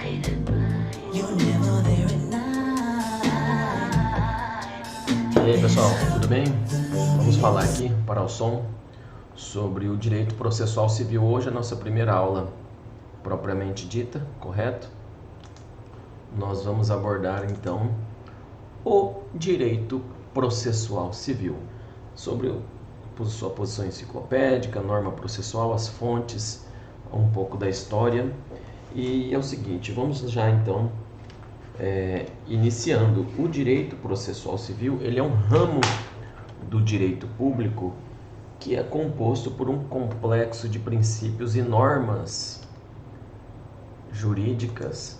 E aí pessoal, tudo bem? Vamos falar aqui para o som sobre o direito processual civil. Hoje é a nossa primeira aula propriamente dita, correto? Nós vamos abordar então o direito processual civil, sobre sua posição enciclopédica, norma processual, as fontes, um pouco da história. E é o seguinte, vamos já então iniciando. O direito processual civil, ele é um ramo do direito público que é composto por um complexo de princípios e normas jurídicas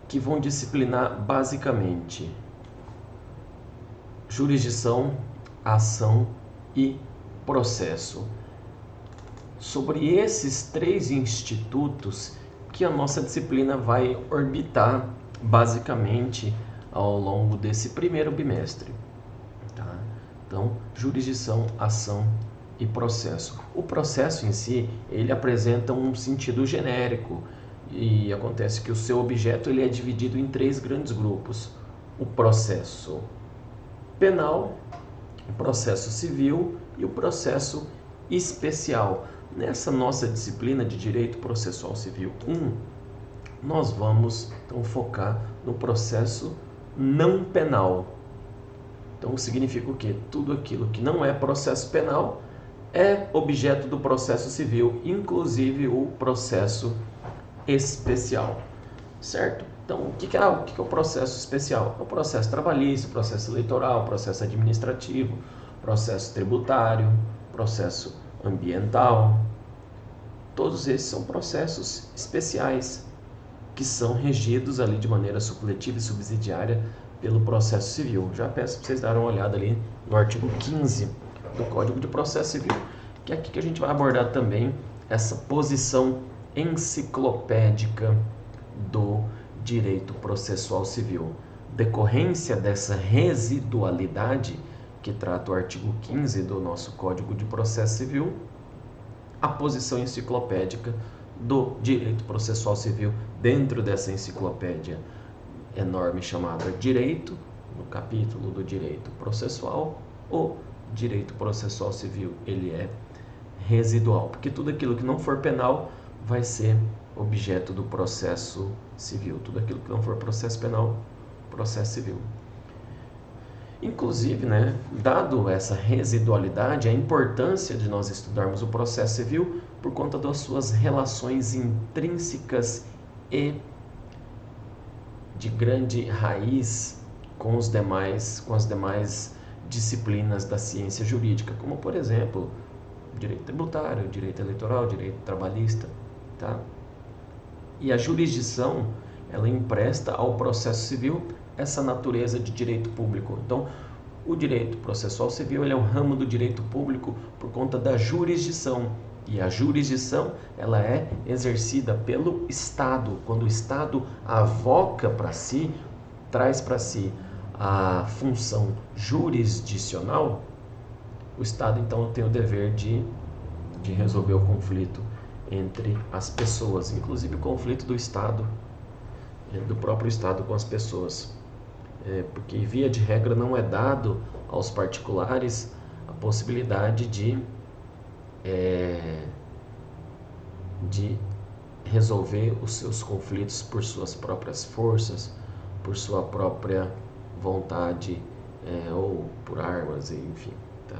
que vão disciplinar basicamente jurisdição, ação e processo. Sobre esses três institutos que a nossa disciplina vai orbitar basicamente ao longo desse primeiro bimestre, tá? Então, jurisdição, ação e processo. O processo em si, ele apresenta um sentido genérico e acontece que o seu objeto ele é dividido em três grandes grupos: o processo penal, o processo civil e o processo especial. Nessa nossa disciplina de Direito Processual Civil 1, nós vamos então focar no processo não penal. Então significa o quê? Tudo aquilo que não é processo penal é objeto do processo civil, inclusive o processo especial, certo? Então o que é o processo especial? É o processo trabalhista, o processo eleitoral, o processo administrativo, processo tributário, processo ambiental. Todos esses são processos especiais que são regidos ali de maneira supletiva e subsidiária pelo processo civil. Já peço para vocês darem uma olhada ali no artigo 15 do Código de Processo Civil, que é aqui que a gente vai abordar também essa posição enciclopédica do direito processual civil. Decorrência dessa residualidade que trata o artigo 15 do nosso Código de Processo Civil, a posição enciclopédica do direito processual civil dentro dessa enciclopédia enorme chamada Direito, no capítulo do direito processual, o direito processual civil ele é residual, porque tudo aquilo que não for penal vai ser objeto do processo civil, tudo aquilo que não for processo penal, processo civil. Inclusive, dado essa residualidade, a importância de nós estudarmos o processo civil por conta das suas relações intrínsecas e de grande raiz com as demais disciplinas da ciência jurídica, como por exemplo, direito tributário, direito eleitoral, direito trabalhista, tá? E a jurisdição, ela empresta ao processo civil essa natureza de direito público. Então, o direito processual civil ele é um ramo do direito público por conta da jurisdição. E a jurisdição ela é exercida pelo Estado. Quando o Estado avoca para si, traz para si a função jurisdicional, o Estado então tem o dever de resolver o conflito entre as pessoas, inclusive o conflito do Estado, do próprio Estado com as pessoas. Porque via de regra não é dado aos particulares a possibilidade de resolver os seus conflitos por suas próprias forças, por sua própria vontade, ou por armas, enfim, tá?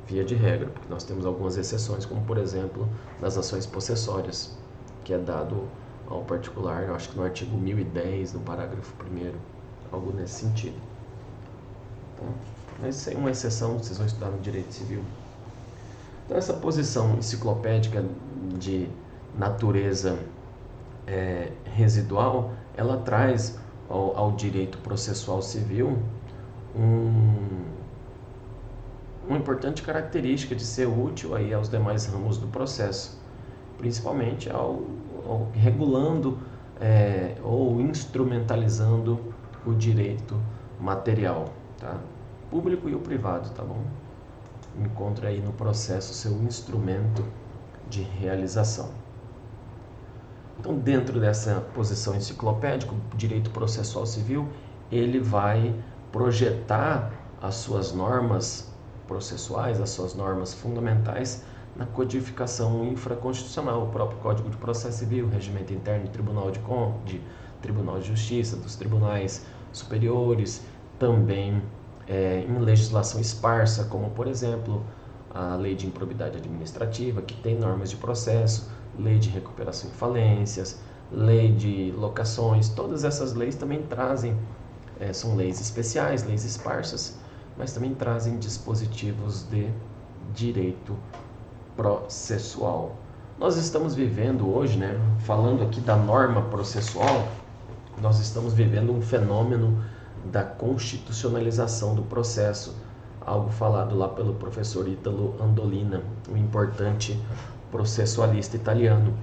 Via de regra, porque nós temos algumas exceções, como por exemplo nas ações possessórias, que é dado ao particular, eu acho que no artigo 1010, no parágrafo 1º, algo nesse sentido. Tá? Mas isso é uma exceção, vocês vão estudar no direito civil. Então essa posição enciclopédica de natureza residual, ela traz ao direito processual civil uma importante característica de ser útil aí aos demais ramos do processo, principalmente ao regulando ou instrumentalizando o direito material, tá? Público e o privado, tá bom? Encontra aí no processo seu instrumento de realização. Então, dentro dessa posição enciclopédica, o direito processual civil, ele vai projetar as suas normas processuais, as suas normas fundamentais na codificação infraconstitucional, o próprio Código de Processo Civil, Regimento Interno do Tribunal Tribunal de Justiça, dos tribunais superiores, também em legislação esparsa, como por exemplo a Lei de Improbidade Administrativa, que tem normas de processo, Lei de Recuperação de Falências, Lei de Locações, todas essas leis também trazem, são leis especiais, leis esparsas, mas também trazem dispositivos de direito processual. Nós estamos vivendo hoje, falando aqui da norma processual, nós estamos vivendo um fenômeno da constitucionalização do processo, algo falado lá pelo professor Italo Andolina, um importante processualista italiano,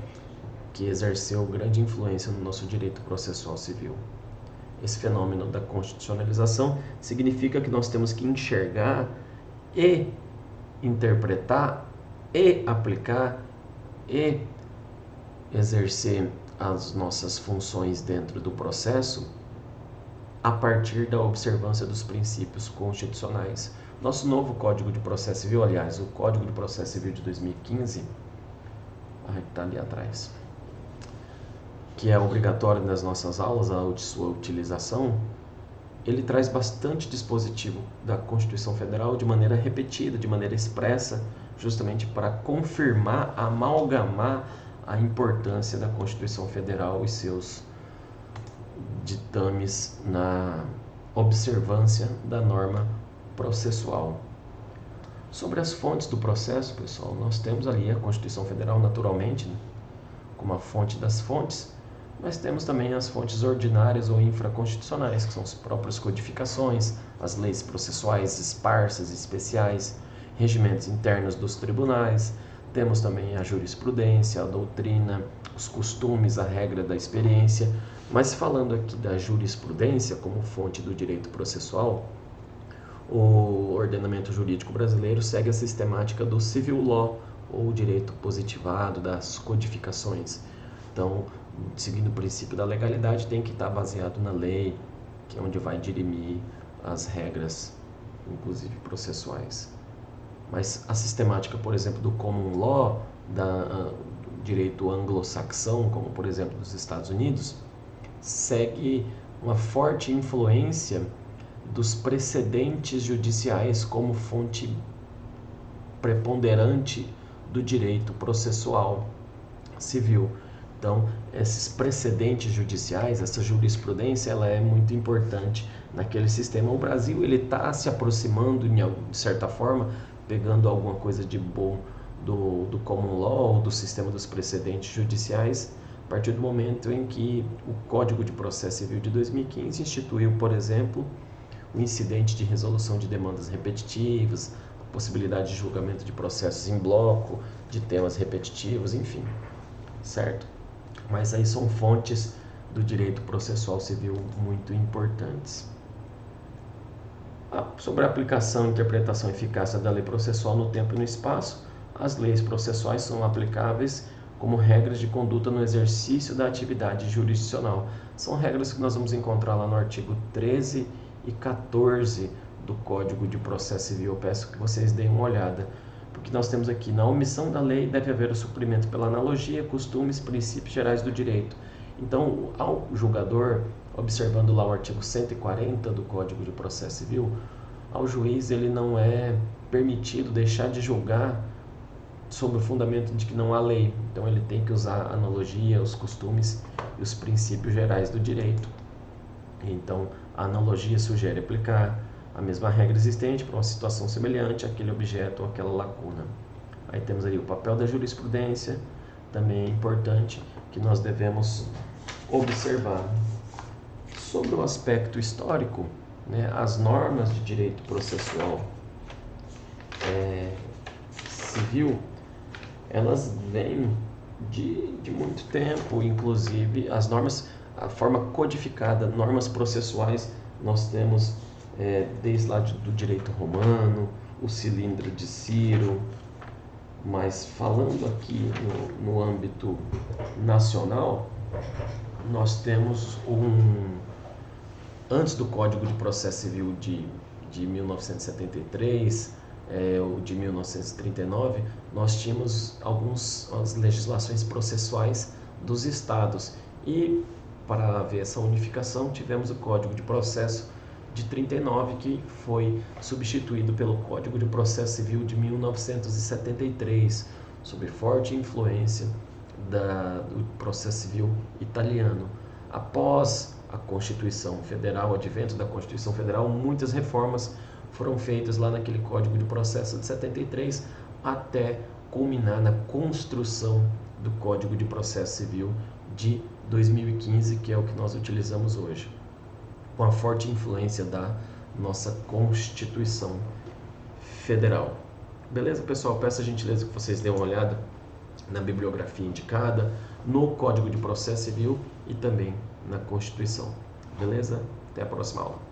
que exerceu grande influência no nosso direito processual civil. Esse fenômeno da constitucionalização significa que nós temos que enxergar e interpretar e aplicar e exercer as nossas funções dentro do processo a partir da observância dos princípios constitucionais. Nosso novo Código de Processo Civil, aliás, o Código de Processo Civil de 2015, está ali atrás, que é obrigatório nas nossas aulas, a sua utilização, ele traz bastante dispositivo da Constituição Federal de maneira repetida, de maneira expressa, justamente para confirmar, amalgamar a importância da Constituição Federal e seus ditames na observância da norma processual. Sobre as fontes do processo, pessoal, nós temos ali a Constituição Federal, naturalmente, como a fonte das fontes, mas temos também as fontes ordinárias ou infraconstitucionais, que são as próprias codificações, as leis processuais esparsas e especiais, regimentos internos dos tribunais, temos também a jurisprudência, a doutrina, os costumes, a regra da experiência. Mas falando aqui da jurisprudência como fonte do direito processual, o ordenamento jurídico brasileiro segue a sistemática do civil law, ou direito positivado, das codificações. Então, seguindo o princípio da legalidade, tem que estar baseado na lei, que é onde vai dirimir as regras, inclusive processuais. Mas a sistemática, por exemplo, do common law, do direito anglo-saxão, como por exemplo dos Estados Unidos, segue uma forte influência dos precedentes judiciais como fonte preponderante do direito processual civil. Então, esses precedentes judiciais, essa jurisprudência, ela é muito importante naquele sistema. O Brasil ele está se aproximando, de certa forma, pegando alguma coisa de bom do common law, do sistema dos precedentes judiciais, a partir do momento em que o Código de Processo Civil de 2015 instituiu, por exemplo, o incidente de resolução de demandas repetitivas, a possibilidade de julgamento de processos em bloco, de temas repetitivos, enfim, certo? Mas aí são fontes do direito processual civil muito importantes. Sobre a aplicação, interpretação e eficácia da lei processual no tempo e no espaço, as leis processuais são aplicáveis como regras de conduta no exercício da atividade jurisdicional. São regras que nós vamos encontrar lá no artigo 13 e 14 do Código de Processo Civil. Eu peço que vocês deem uma olhada, porque nós temos aqui, na omissão da lei deve haver o suprimento pela analogia, costumes, princípios gerais do direito. Então, ao julgador, observando lá o artigo 140 do Código de Processo Civil, ao juiz ele não é permitido deixar de julgar sob o fundamento de que não há lei. Então ele tem que usar a analogia, os costumes e os princípios gerais do direito. Então a analogia sugere aplicar a mesma regra existente para uma situação semelhante àquele objeto ou àquela lacuna. Aí temos aí o papel da jurisprudência, também é importante, que nós devemos observar. Sobre o aspecto histórico, as normas de direito processual civil, elas vêm de muito tempo, inclusive as normas, a forma codificada, normas processuais, nós temos desde lá do direito romano, o cilindro de Ciro, Mas falando aqui no âmbito nacional, nós temos antes do Código de Processo Civil de 1973, o de 1939, nós tínhamos as legislações processuais dos estados. E para haver essa unificação, tivemos o Código de Processo de 39, que foi substituído pelo Código de Processo Civil de 1973, sob forte influência do processo civil italiano. Após a Constituição Federal, o advento da Constituição Federal, muitas reformas foram feitas lá naquele Código de Processo de 73, até culminar na construção do Código de Processo Civil de 2015, que é o que nós utilizamos hoje, com a forte influência da nossa Constituição Federal. Beleza, pessoal? Peço a gentileza que vocês dêem uma olhada na bibliografia indicada, no Código de Processo Civil e também na Constituição. Beleza? Até a próxima aula.